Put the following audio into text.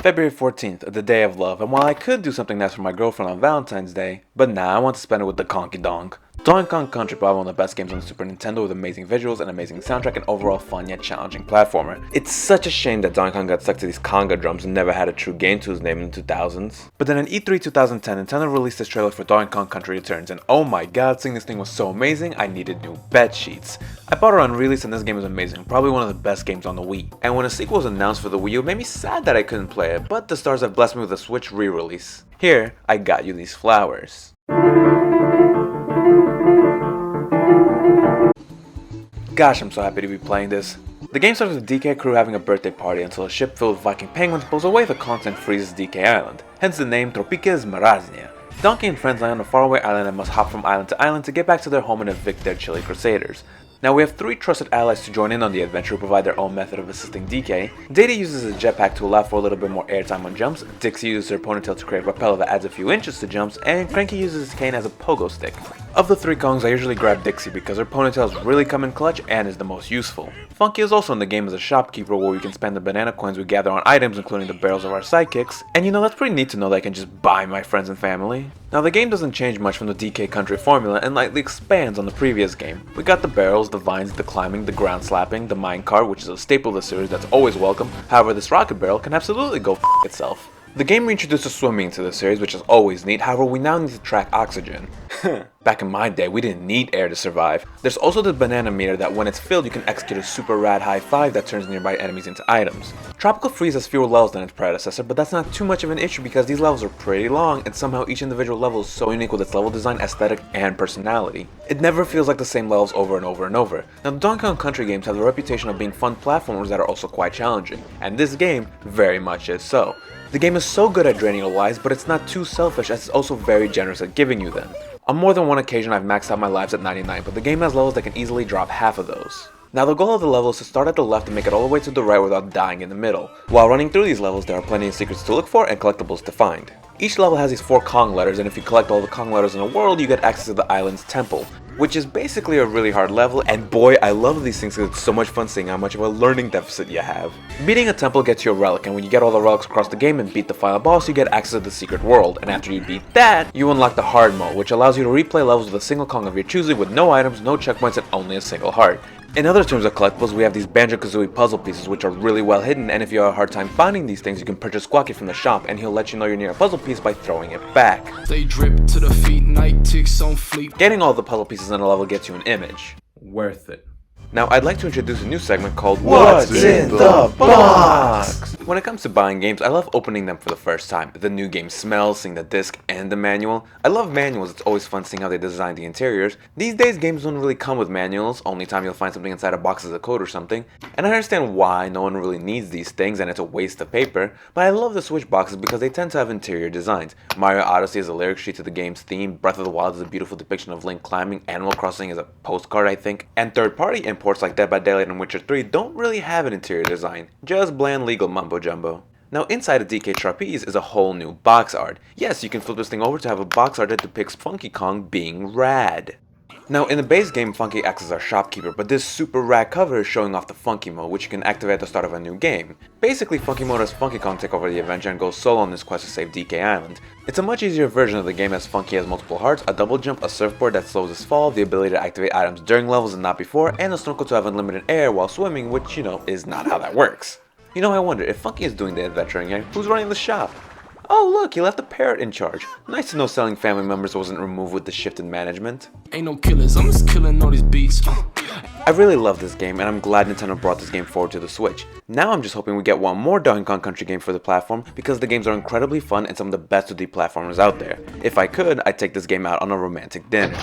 February 14th, the day of love, and while I could do something nice for my girlfriend on Valentine's Day, but nah, I want to spend it with the Conky Donk. Donkey Kong Country probably one of the best games on the Super Nintendo with amazing visuals, an amazing soundtrack, and overall fun yet challenging platformer. It's such a shame that Donkey Kong got stuck to these conga drums and never had a true game to his name in the 2000s. But then in E3 2010, Nintendo released this trailer for Donkey Kong Country Returns, and oh my god, seeing this thing was so amazing, I needed new bed sheets. I bought it on release and this game is amazing, probably one of the best games on the Wii. And when a sequel was announced for the Wii U, it made me sad that I couldn't play it, but the stars have blessed me with a Switch re-release. Here, I got you these flowers. Gosh, I'm so happy to be playing this. The game starts with the DK crew having a birthday party until a ship filled with Viking penguins blows away the continent freezes DK Island, hence the name Tropiques Maraznia. Donkey and friends land on a faraway island and must hop from island to island to get back to their home and evict their chilly crusaders. Now we have 3 trusted allies to join in on the adventure who provide their own method of assisting DK. Data uses his jetpack to allow for a little bit more airtime on jumps, Dixie uses her ponytail to create a propeller that adds a few inches to jumps, and Cranky uses his cane as a pogo stick. Of the 3 Kongs, I usually grab Dixie because her ponytails really come in clutch and is the most useful. Funky is also in the game as a shopkeeper where we can spend the banana coins we gather on items including the barrels of our sidekicks, and you know that's pretty neat to know that I can just buy my friends and family. Now the game doesn't change much from the DK Country formula and lightly expands on the previous game. We got the barrels, the vines, the climbing, the ground slapping, the minecart which is a staple of the series that's always welcome, however this rocket barrel can absolutely go f*** itself. The game reintroduces swimming into the series, which is always neat, however we now need to track oxygen. Back in my day, we didn't need air to survive. There's also the banana meter that when it's filled you can execute a super rad high five that turns nearby enemies into items. Tropical Freeze has fewer levels than its predecessor, but that's not too much of an issue because these levels are pretty long and somehow each individual level is so unique with its level design, aesthetic, and personality. It never feels like the same levels over and over and over. Now the Donkey Kong Country games have the reputation of being fun platformers that are also quite challenging, and this game very much is so. The game is so good at draining your lives, but it's not too selfish as it's also very generous at giving you them. On more than one occasion I've maxed out my lives at 99, but the game has levels that can easily drop half of those. Now the goal of the level is to start at the left and make it all the way to the right without dying in the middle. While running through these levels there are plenty of secrets to look for and collectibles to find. Each level has these 4 Kong letters, and if you collect all the Kong letters in the world you get access to the island's temple, which is basically a really hard level, and boy I love these things because it's so much fun seeing how much of a learning deficit you have. Beating a temple gets you a relic, and when you get all the relics across the game and beat the final boss you get access to the secret world, and after you beat that, you unlock the hard mode, which allows you to replay levels with a single Kong of your choosing with no items, no checkpoints, and only a single heart. In other terms of collectibles, we have these Banjo-Kazooie puzzle pieces which are really well hidden, and if you have a hard time finding these things, you can purchase Squawky from the shop and he'll let you know you're near a puzzle piece by throwing it back. They drip to the feet, night ticks on fleet. Getting all the puzzle pieces in a level gets you an image. Worth it. Now I'd like to introduce a new segment called What's in the Box? When it comes to buying games, I love opening them for the first time. The new game smells, seeing the disc and the manual. I love manuals, it's always fun seeing how they design the interiors. These days games don't really come with manuals, only time you'll find something inside a box is a code or something. And I understand why no one really needs these things and it's a waste of paper, but I love the Switch boxes because they tend to have interior designs. Mario Odyssey is a lyric sheet to the game's theme, Breath of the Wild is a beautiful depiction of Link climbing, Animal Crossing is a postcard I think, and third-party imports like Dead by Daylight and Witcher 3 don't really have an interior design, just bland legal mumbo jumbo. Now inside a DK Trapeze is a whole new box art. Yes, you can flip this thing over to have a box art that depicts Funky Kong being rad. Now in the base game Funky acts as our shopkeeper, but this super rad cover is showing off the Funky mode, which you can activate at the start of a new game. Basically Funky mode has Funky Kong take over the adventure and go solo on this quest to save DK Island. It's a much easier version of the game as Funky has multiple hearts, a double jump, a surfboard that slows his fall, the ability to activate items during levels and not before, and a snorkel to have unlimited air while swimming, which you know is not how that works. You know, I wonder, if Funky is doing the adventuring here, who's running the shop? Oh look, he left the parrot in charge. Nice to know selling family members wasn't removed with the shift in management. Ain't no killers, I'm just killing all these beats. I really love this game and I'm glad Nintendo brought this game forward to the Switch. Now I'm just hoping we get one more Donkey Kong Country game for the platform because the games are incredibly fun and some of the best 2D platformers out there. If I could, I'd take this game out on a romantic dinner.